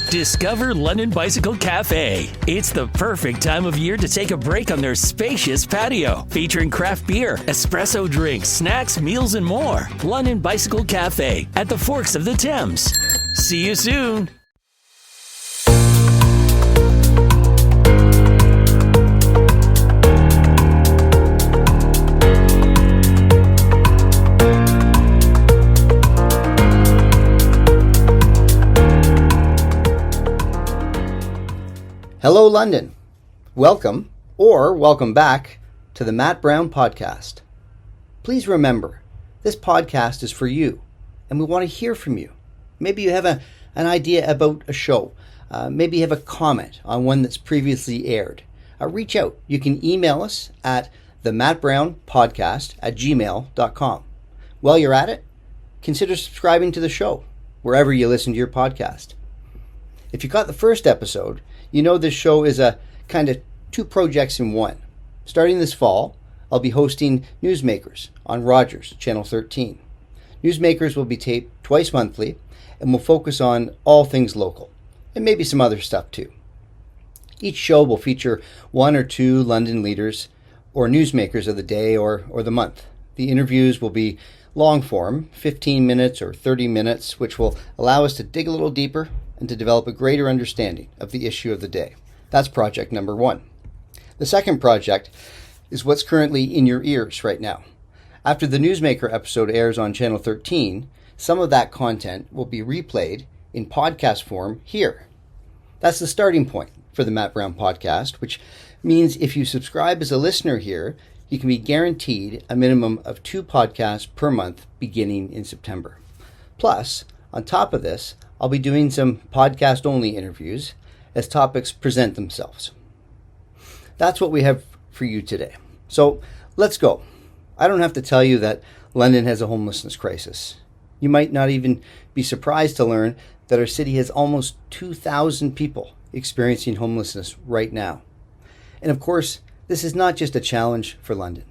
Discover London Bicycle Cafe. It's the perfect time of year to take a break on their spacious patio, featuring craft beer, espresso drinks, snacks, meals, and more. London Bicycle Cafe at the Forks of the Thames. See you soon. Hello, London. Welcome, or welcome back, to the Matt Brown Podcast. Please remember, this podcast is for you, and we want to hear from you. Maybe you have an idea about a show. Maybe you have a comment on one that's previously aired. Reach out. You can email us at themattbrownpodcast@gmail.com. While you're at it, consider subscribing to the show, wherever you listen to your podcast. If you got the first episode, you know this show is a kind of two projects in one. Starting this fall, I'll be hosting Newsmakers on Rogers, Channel 13. Newsmakers will be taped twice monthly and will focus on all things local, and maybe some other stuff too. Each show will feature one or two London leaders or newsmakers of the day or the month. The interviews will be long form, 15 minutes or 30 minutes, which will allow us to dig a little deeper and to develop a greater understanding of the issue of the day. That's project number one. The second project is what's currently in your ears right now. After the Newsmaker episode airs on Channel 13, some of that content will be replayed in podcast form here. That's the starting point for the Matt Brown Podcast, which means if you subscribe as a listener here, you can be guaranteed a minimum of 2 podcasts per month beginning in September. Plus, on top of this, I'll be doing some podcast-only interviews as topics present themselves. That's what we have for you today. So let's go. I don't have to tell you that London has a homelessness crisis. You might not even be surprised to learn that our city has almost 2,000 people experiencing homelessness right now. And of course, this is not just a challenge for London.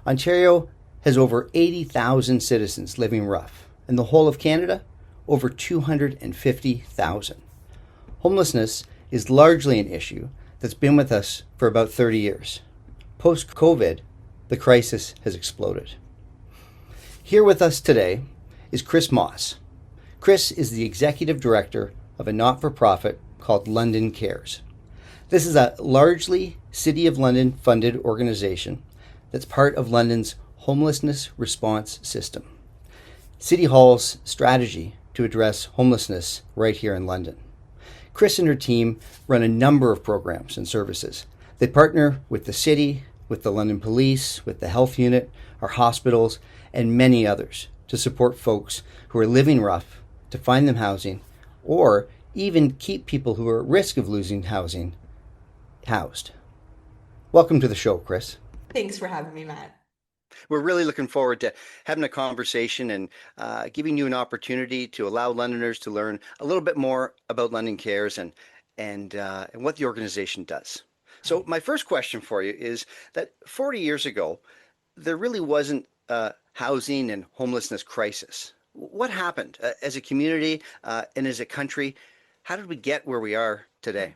Ontario has over 80,000 citizens living rough, and the whole of Canada, over 250,000. Homelessness is largely an issue that's been with us for about 30 years. Post-COVID, the crisis has exploded. Here with us today is Chris Moss. Chris is the executive director of a not-for-profit called London Cares. This is a largely City of London funded organization that's part of London's homelessness response system, City Hall's strategy to address homelessness right here in London. Chris and her team run a number of programs and services. They partner with the city, with the London Police, with the health unit, our hospitals, and many others to support folks who are living rough, to find them housing, or even keep people who are at risk of losing housing housed. Welcome to the show, Chris. Thanks for having me, Matt. We're really looking forward to having a conversation and giving you an opportunity to allow Londoners to learn a little bit more about London Cares and what the organization does. So my first question for you is that 40 years ago, there really wasn't a housing and homelessness crisis. What happened as a community and as a country? How did we get where we are today?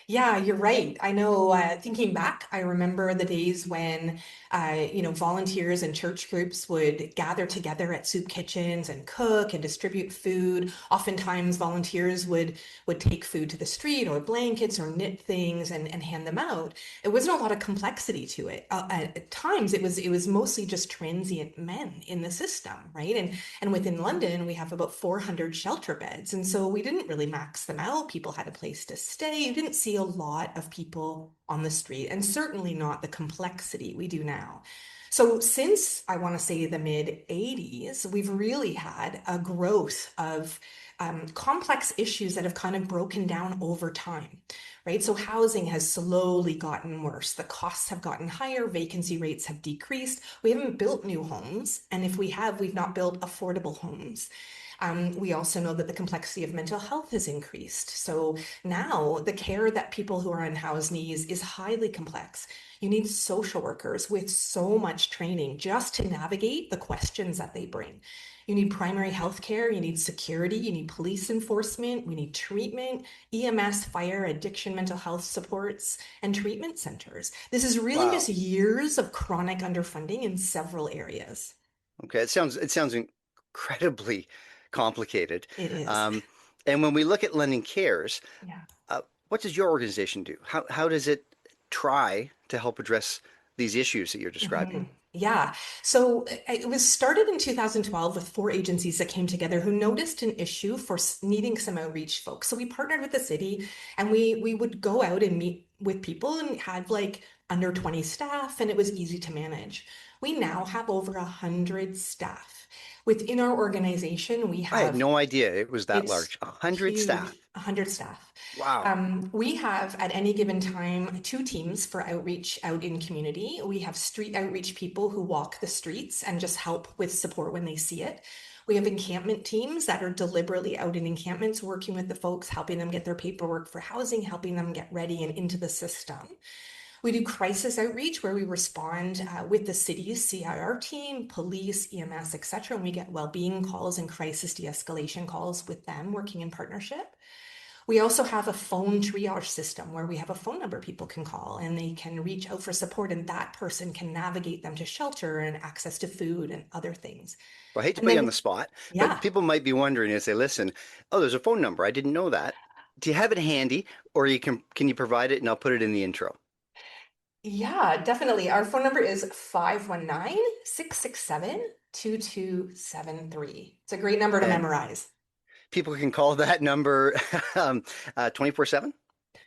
Yeah, you're right. I know, thinking back, I remember the days when, volunteers and church groups would gather together at soup kitchens and cook and distribute food. Oftentimes, volunteers would take food to the street or blankets or knit things and hand them out. It wasn't a lot of complexity to it. At times, it was mostly just transient men in the system, right? And within London, we have about 400 shelter beds, and so we didn't really max them out. People had a place to stay. You didn't see a lot of people on the street, and certainly not the complexity we do now. So since, I want to say, the mid 80s, we've really had a growth of complex issues that have kind of broken down over time, right? So housing has slowly gotten worse. The costs have gotten higher. Vacancy rates have decreased. We haven't built new homes. And if we have, we've not built affordable homes. We also know that the complexity of mental health has increased. So now the care that people who are unhoused need is highly complex. You need social workers with so much training just to navigate the questions that they bring. You need primary health care, you need security, you need police enforcement, we need treatment, EMS, fire, addiction, mental health supports, and treatment centers. This is really just Wow. years of chronic underfunding in several areas. Okay, it sounds incredibly complicated. It is. Um, and when we look at lending cares, Yeah. what does your organization do? How does it try to help address these issues that you're describing? Mhm. Yeah. So it was started in 2012 with four agencies that came together who noticed an issue for needing some outreach folks. So we partnered with the city and we would go out and meet with people and had like under 20 staff and it was easy to manage. We now have over 100 staff. Within our organization, we I had have no idea it was that it's large. 100 huge, staff. 100 staff. Wow. We have at any given time two teams for outreach out in community. We have street outreach people who walk the streets and just help with support when they see it. We have encampment teams that are deliberately out in encampments working with the folks, helping them get their paperwork for housing, helping them get ready and into the system. We do crisis outreach where we respond with the city's CIR team, police, EMS, etc. And we get well-being calls and crisis de-escalation calls with them working in partnership. We also have a phone triage system where we have a phone number people can call and they can reach out for support and that person can navigate them to shelter and access to food and other things. Well, I hate to And put you on the then, spot, but yeah, people might be wondering as they listen, oh, there's a phone number. I didn't know that. Do you have it handy or can you provide it and I'll put it in the intro? yeah, definitely. Our phone number is 519-667-2273. It's a great number to And memorize. people can call that number 24/7?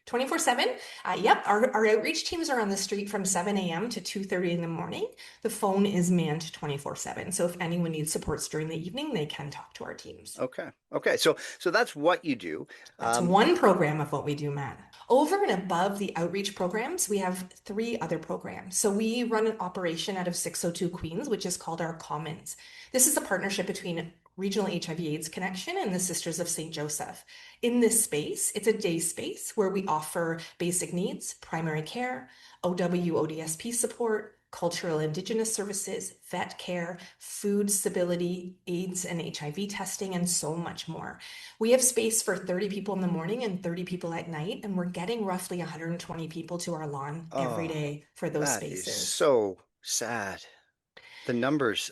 24/7. Yep, our outreach teams are on the street from 7 a.m. to 2:30 in the morning. The phone is manned 24/7. So if anyone needs supports during the evening, they can talk to our teams. Okay. Okay. So that's what you do. That's Um, one program of what we do, Matt. Over and above the outreach programs, we have three other programs. So we run an operation out of 602 Queens, which is called our Commons. This is a partnership between Regional HIV/AIDS Connection and the Sisters of St. Joseph. In this space, it's a day space where we offer basic needs, primary care, OW, ODSP support, cultural indigenous services, vet care, food stability, AIDS and HIV testing, and so much more. We have space for 30 people in the morning and 30 people at night, and we're getting roughly 120 people to our lawn every oh, day for those that is spaces. so sad. The numbers,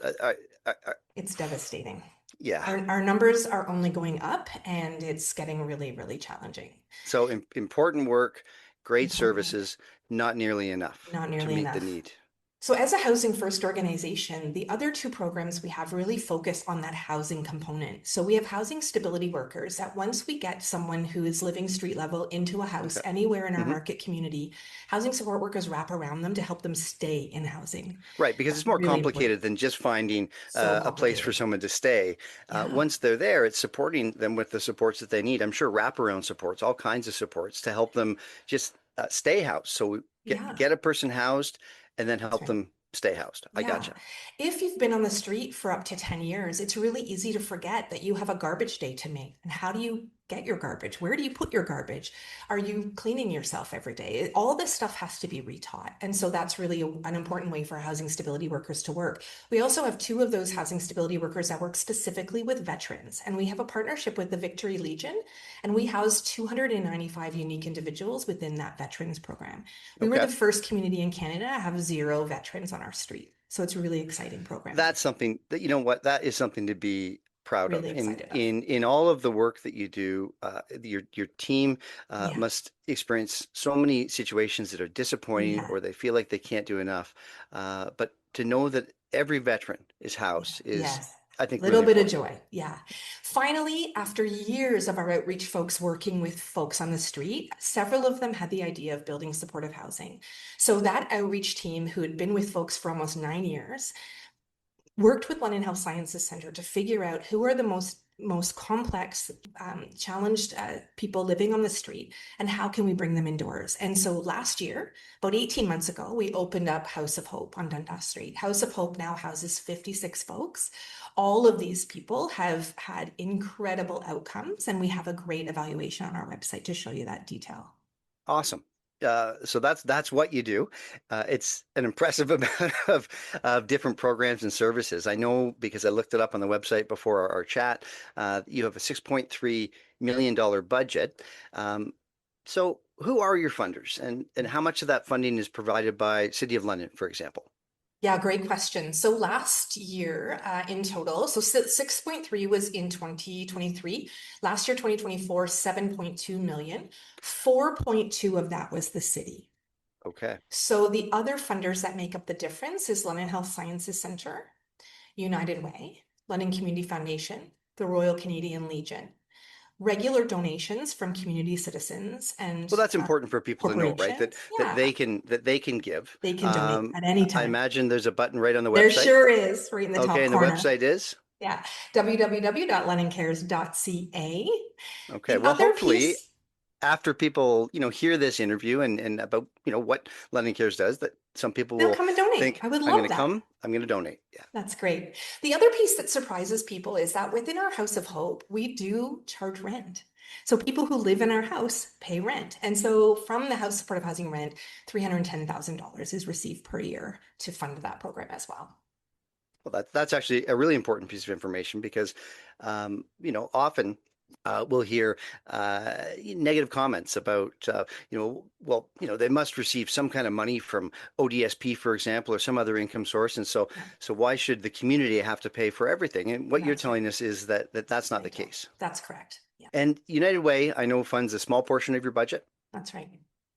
It's devastating. yeah. Our numbers are only going up, and it's getting really, really challenging. So important work, great Important work, services, not nearly enough not to nearly meet the enough. need. So, as a housing first organization, the other two programs we have really focus on that housing component. So, we have housing stability workers that once we get someone who is living street level into a house Okay. anywhere in our Hmm. market community, housing support workers wrap around them to help them stay in housing. Right, because That's it's more really important. complicated than just finding So a place for complicated. someone to stay. Yeah. Once they're there, it's supporting them with the supports that they need. I'm sure wraparound supports, all kinds of supports to help them just stay housed. So Yeah. get a person housed and then That's help right. them stay housed. I Yeah. gotcha. If you've been on the street for up to 10 years, it's really easy to forget that you have a garbage day to make. And how do you get your garbage? Where do you put your garbage? Are you cleaning yourself every day? All this stuff has to be retaught. And so that's really an important way for housing stability workers to work. We also have two of those housing stability workers that work specifically with veterans. And we have a partnership with the Victory Legion, and we house 295 unique individuals within that veterans program. We were the Okay. first community in Canada to have zero veterans on our street. So it's a really exciting program. That's something that, you know what, that is something to be proud of. Really In excited of. in all of the work that you do, your team Yeah. must experience so many situations that are disappointing Yeah. or they feel like they can't do enough. But to know that every veteran is Yeah. housed is, Yes. I think, Little really bit of important. joy. Yeah. Finally, after years of our outreach folks working with folks on the street, several of them had the idea of building supportive housing. So that outreach team who had been with folks for almost 9 years worked with London Health Sciences Center to figure out who are the most most complex, challenged people living on the street, and how can we bring them indoors? And so last year, about 18 months ago, we opened up House of Hope on Dundas Street. House of Hope now houses 56 folks. All of these people have had incredible outcomes, and we have a great evaluation on our website to show you that detail. Awesome. So that's what you do. It's an impressive amount of different programs and services. I know because I looked it up on the website before our chat. You have a $6.3 million budget. So who are your funders, and how much of that funding is provided by City of London, for example? Yeah, great question. So last year in total, so 6.3 was in 2023. Last year, 2024, 7.2 million. 4.2 of that was the city. Okay. So the other funders that make up the difference is London Health Sciences Centre, United Way, London Community Foundation, the Royal Canadian Legion, regular donations from community citizens and Well, that's important for people to know, right? That corporations. that Yeah, they can give. they can donate at any I time. imagine there's a button right on the There website. sure is, right in the Okay, top and the corner. website is? Yeah, www.londoncares.ca. Okay. The Well, other hopefully piece, after people, hear this interview and about, what London Cares does, that some people they'll will come and donate. think, I would I'm going love to that. come, I'm going to donate. Yeah. That's great. The other piece that surprises people is that within our House of Hope, we do charge rent. So people who live in our house pay rent. And so from the House Supportive Housing rent, $310,000 is received per year to fund that program as well. Well, that's actually a really important piece of information because, often we'll hear negative comments about, they must receive some kind of money from ODSP, for example, or some other income source. And so, Yeah, so why should the community have to pay for everything? And what you're that's right. telling us is that's not They the don't. case. That's correct. Yeah, And United Way, I know, funds a small portion of your budget. that's right.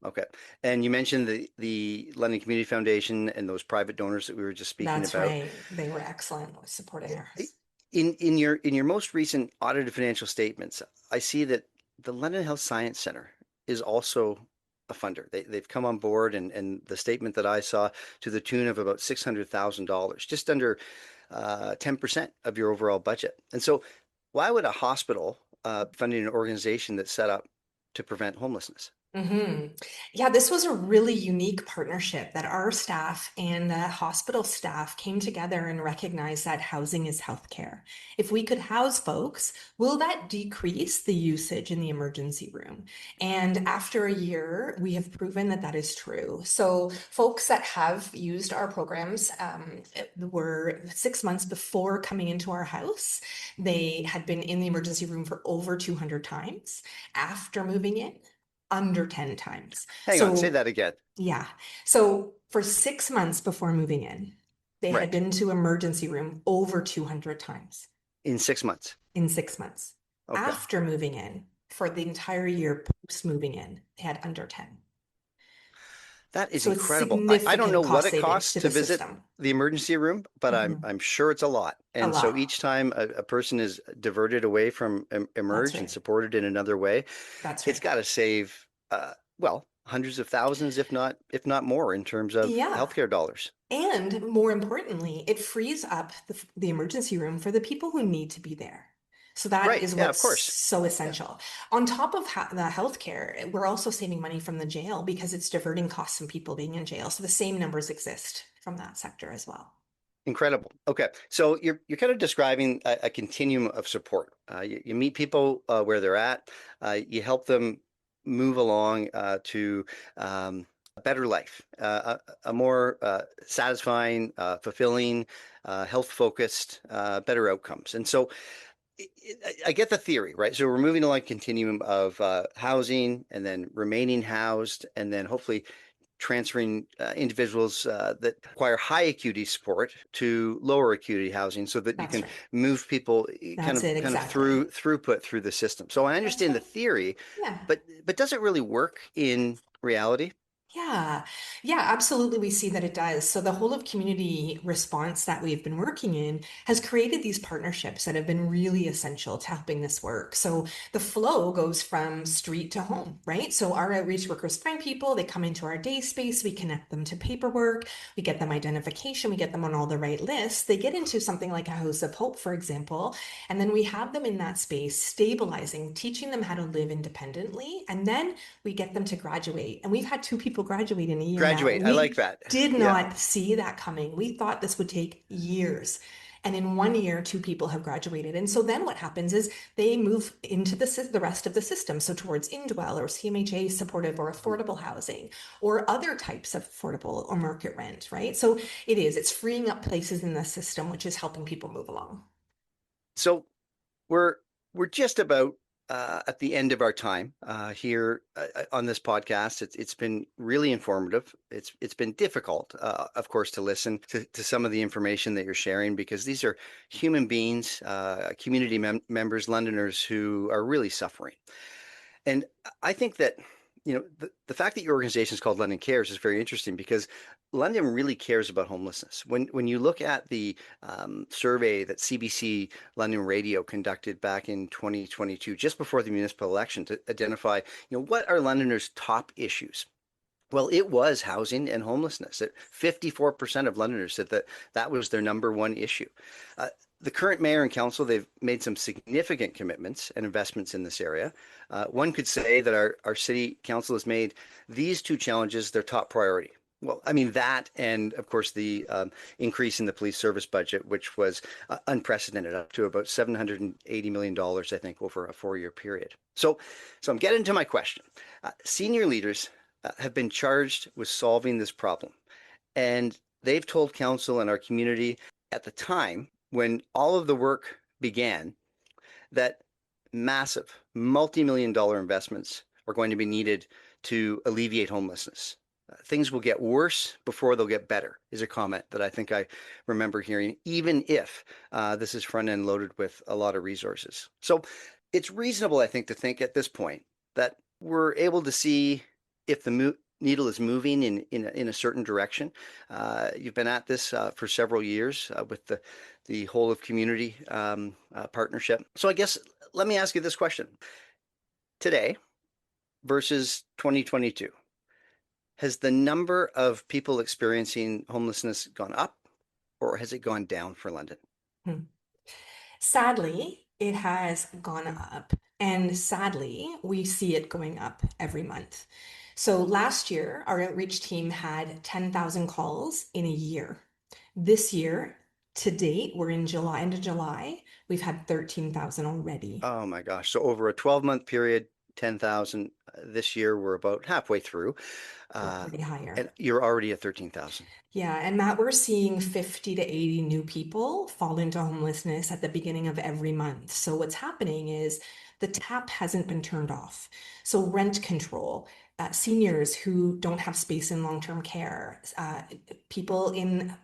Okay. And you mentioned the London Community Foundation and those private donors that we were just speaking That's about. right. They were excellent with supporting us. In your most recent audited financial statements, I see that the London Health Science Center is also a funder. They've come on board, and the statement that I saw to the tune of about $600,000, just under 10% of your overall budget. And so, why would a hospital funding an organization that's set up to prevent homelessness? hmm Yeah, this was a really unique partnership that our staff and the hospital staff came together and recognized that housing is healthcare. If we could house folks, will that decrease the usage in the emergency room? And after a year, we have proven that that is true. So, folks that have used our programs were 6 months before coming into our house. They had been in the emergency room for over 200 times. After moving in, under 10 times. Hang on, say So, that again. yeah. So, for 6 months before moving in, they had Right. been to emergency room over 200 times In 6 months. in 6 months. Okay. After moving in, for the entire year post moving in, they had under 10. That is So, it's incredible. I don't know significant what cost it savings costs to to the visit system. the emergency room, but I'm Mhm. I'm sure it's a lot. A And so lot. each time a person is diverted away from That's emerge and right. supported in another way, That's it's right. got to save hundreds of thousands, if not more, in terms of Yeah. healthcare dollars. And more importantly, it frees up the emergency room for the people who need to be there. So that Right. is Yeah, of what's course. so Yeah. essential. On top of the healthcare, we're also saving money from the jail because it's diverting costs from people being in jail. So the same numbers exist from that sector as well. Incredible. Okay, so you're kind of describing a continuum of support. You meet people where they're at. You help them move along to a better life, a more satisfying, fulfilling, health-focused, better outcomes. And so I get the theory, right? So we're moving along a continuum of housing, and then remaining housed, and then hopefully transferring individuals that require high acuity support to lower acuity housing, so that you That's can right. move people kind That's of it, kind of exactly. throughput through the system. So I That's understand the right. theory, Yeah. but does it really work in reality? Yeah, yeah, absolutely. We see that it does. So the whole of community response that we've been working in has created these partnerships that have been really essential to helping this work. So the flow goes from street to home, right? So our outreach workers find people, they come into our day space, we connect them to paperwork, we get them identification, we get them on all the right lists. They get into something like a House of Hope, for example, and then we have them in that space, stabilizing, teaching them how to live independently, and then we get them to graduate. And we've had two people graduate in a year now. Graduate. I like We that. did Yeah. not see that coming. We thought this would take years. And in 1 year, two people have graduated. And so then what happens is they move into the rest of the system. So towards Indwell or CMHA supportive or affordable housing or other types of affordable or market rent, right? So it's freeing up places in the system, which is helping people move along. So we're we're just about at the end of our time here on this podcast. It's been really informative. It's been difficult, of course, to listen to some of the information that you're sharing because these are human beings, community members, Londoners who are really suffering. And I think that, the fact that your organization is called London Cares is very interesting because London really cares about homelessness. When you look at the survey that CBC London Radio conducted back in 2022, just before the municipal election, to identify, what are Londoners' top issues? Well, it was housing and homelessness. 54% of Londoners said that that was their number one issue. Uh, the current mayor and council, they've made some significant commitments and investments in this area. One could say that our city council has made these two challenges their top priority. Well, I mean, that and of course the increase in the police service budget, which was unprecedented, up to about $780 million, I think, over a 4-year period. So I'm getting to my question. Senior leaders have been charged with solving this problem. And they've told council and our community at the time when all of the work began that massive multi-million dollar investments are going to be needed to alleviate homelessness. Things will get worse before they'll get better, is a comment that I think I remember hearing, even if this is front end loaded with a lot of resources. So it's reasonable, I think, to think at this point that we're able to see if the needle is moving in a certain direction. You've been at this for several years with the whole of community partnership. So I guess let me ask you this question. Today versus 2022, has the number of people experiencing homelessness gone up or has it gone down for London? Hmm. Sadly, it has gone up. And sadly, we see it going up every month. So last year, our outreach team had 10,000 calls in a year. This year, to date, we're in July, end of July, we've had 13,000 already. Oh my gosh. So over a 12-month period, 10,000. This year, we're about halfway through. We're Uh, already higher. and you're already at 13,000. Yeah, and Matt, we're seeing 50 to 80 new people fall into homelessness at the beginning of every month. So what's happening is the tap hasn't been turned off. So rent control, seniors who don't have space in long-term care, people in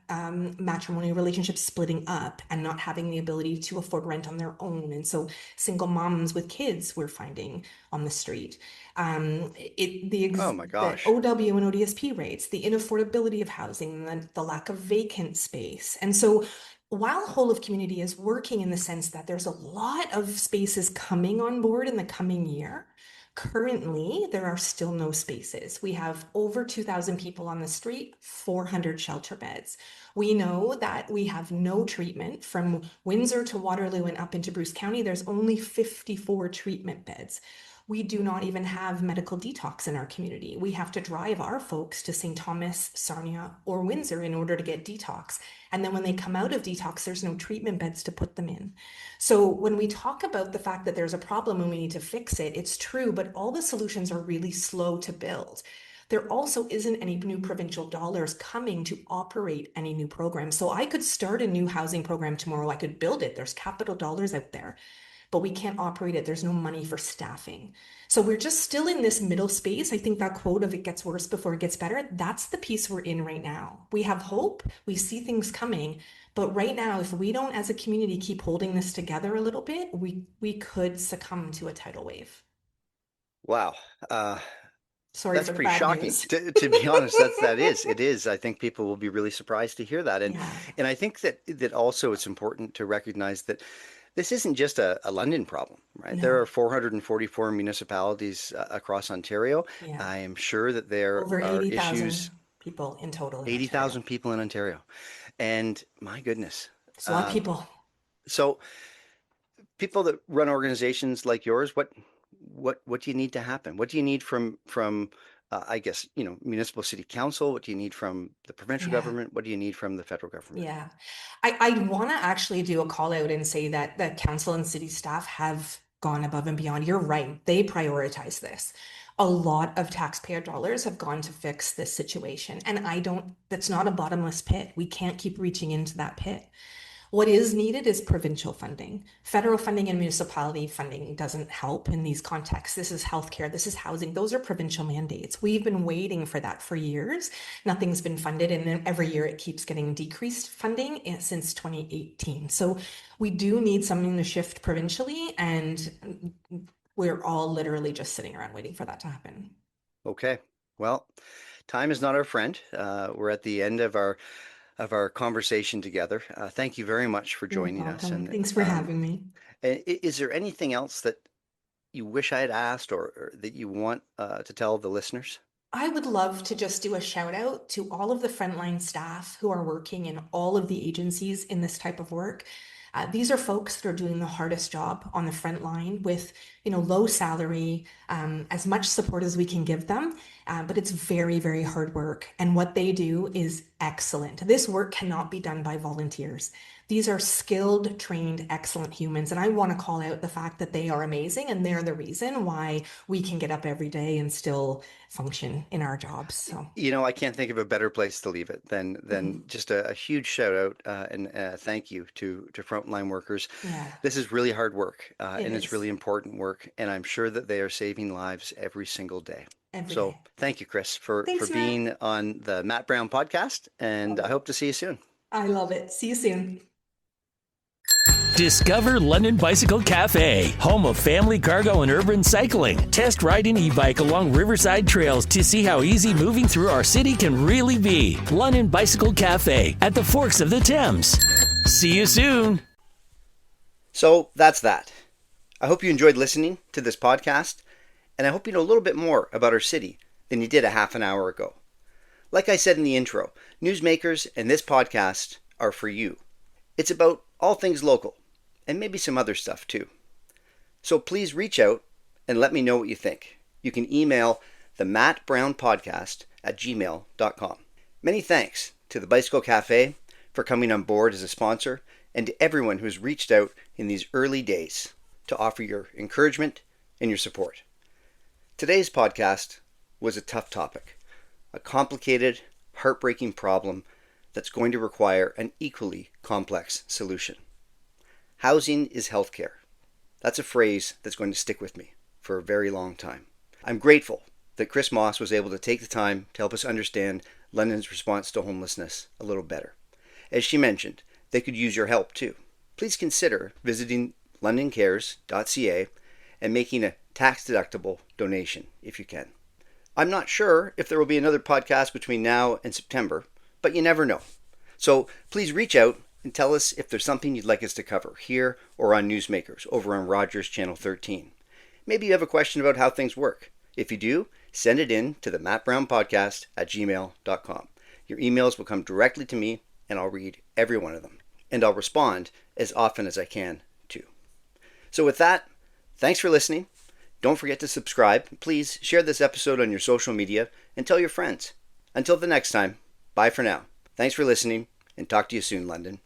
matrimonial relationships splitting up and not having the ability to afford rent on their own. And so single moms with kids we're finding on the street. Oh my The gosh. OW and ODSP rates, the inaffordability of housing, the lack of vacant space. And so while whole of community is working in the sense that there's a lot of spaces coming on board in the coming year, currently there are still no spaces. We have over 2,000 people on the street, 400 shelter beds. We know that we have no treatment from Windsor to Waterloo and up into Bruce County. There's only 54 treatment beds. We do not even have medical detox in our community. We have to drive our folks to St. Thomas, Sarnia, or Windsor in order to get detox. And then when they come out of detox, there's no treatment beds to put them in. So when we talk about the fact that there's a problem and we need to fix it, it's true, but all the solutions are really slow to build. There also isn't any new provincial dollars coming to operate any new programs. So I could start a new housing program tomorrow. I could build it. There's capital dollars out there, but we can't operate it. There's no money for staffing. So we're just still in this middle space. I think that quote of it gets worse before it gets better, that's the piece we're in right now. We have hope, we see things coming, but right now, if we don't as a community keep holding this together a little bit, we could succumb to a tidal wave. Wow. Uh, Sorry That's for the pretty bad shocking. news. To be honest, it is. I think people will be really surprised to hear that. Yeah, And I think that also it's important to recognize that this isn't just a London problem, right? There no, are 444 municipalities across Ontario. yeah. I am sure that there Over are 80,000 issues, people in total in Ontario. 80,000 people in Ontario. And my goodness. It's a lot of Um, people. so people that run organizations like yours, what do you need to happen? What do you need from I guess, municipal city council? What do you need from the provincial Yeah. government? What do you need from the federal government? Yeah. I want to actually do a call out and say that the council and city staff have gone above and beyond. You're right. They prioritize this. A lot of taxpayer dollars have gone to fix this situation. And that's not a bottomless pit. We can't keep reaching into that pit. What is needed is provincial funding. Federal funding and municipality funding doesn't help in these contexts. This is healthcare, this is housing. Those are provincial mandates. We've been waiting for that for years. Nothing's been funded, and then every year it keeps getting decreased funding since 2018. So we do need something to shift provincially, and we're all literally just sitting around waiting for that to happen. Okay. Well, time is not our friend. We're at the end of our conversation together. Thank you very much for You're joining us. welcome. And Thanks for having me. is there anything else that you wish I had asked or that you want to tell the listeners? I would love to just do a shout out to all of the frontline staff who are working in all of the agencies in this type of work. These are folks that are doing the hardest job on the front line with, low salary, as much support as we can give them. But it's very, very hard work. And what they do is excellent. This work cannot be done by volunteers. These are skilled, trained, excellent humans. And I want to call out the fact that they are amazing and they're the reason why we can get up every day and still function in our jobs. So, I can't think of a better place to leave it than just a huge shout out and thank you to frontline workers. yeah, This is really hard work it and it's is really important work, and I'm sure that they are saving lives every single day. every So day. thank you, Chris, for Thanks, Matt. being on the Matt Brown podcast, and Love I it. hope to see you soon. I love it. See you soon. Discover London Bicycle Cafe, home of family cargo and urban cycling. Test ride an e-bike along riverside trails to see how easy moving through our city can really be. London Bicycle Cafe at the Forks of the Thames. See you soon. So that's that. I hope you enjoyed listening to this podcast, and I hope you know a little bit more about our city than you did a half an hour ago. Like I said in the intro, newsmakers and this podcast are for you. It's about all things local, and maybe some other stuff too. So please reach out and let me know what you think. You can email the Matt Brown Podcast at gmail.com. Many thanks to the Bicycle Cafe for coming on board as a sponsor, and to everyone who's reached out in these early days to offer your encouragement and your support. Today's podcast was a tough topic, a complicated, heartbreaking problem that's going to require an equally complex solution. Housing is healthcare. That's a phrase that's going to stick with me for a very long time. I'm grateful that Chris Moss was able to take the time to help us understand London's response to homelessness a little better. As she mentioned, they could use your help too. Please consider visiting londoncares.ca and making a tax-deductible donation if you can. I'm not sure if there will be another podcast between now and September, but you never know. So please reach out and tell us if there's something you'd like us to cover here or on Newsmakers over on Rogers Channel 13. Maybe you have a question about how things work. If you do, send it in to the Matt Brown Podcast at gmail.com. Your emails will come directly to me, and I'll read every one of them. And I'll respond as often as I can too. So with that, thanks for listening. Don't forget to subscribe. Please share this episode on your social media and tell your friends. Until the next time, bye for now. Thanks for listening, and talk to you soon, London.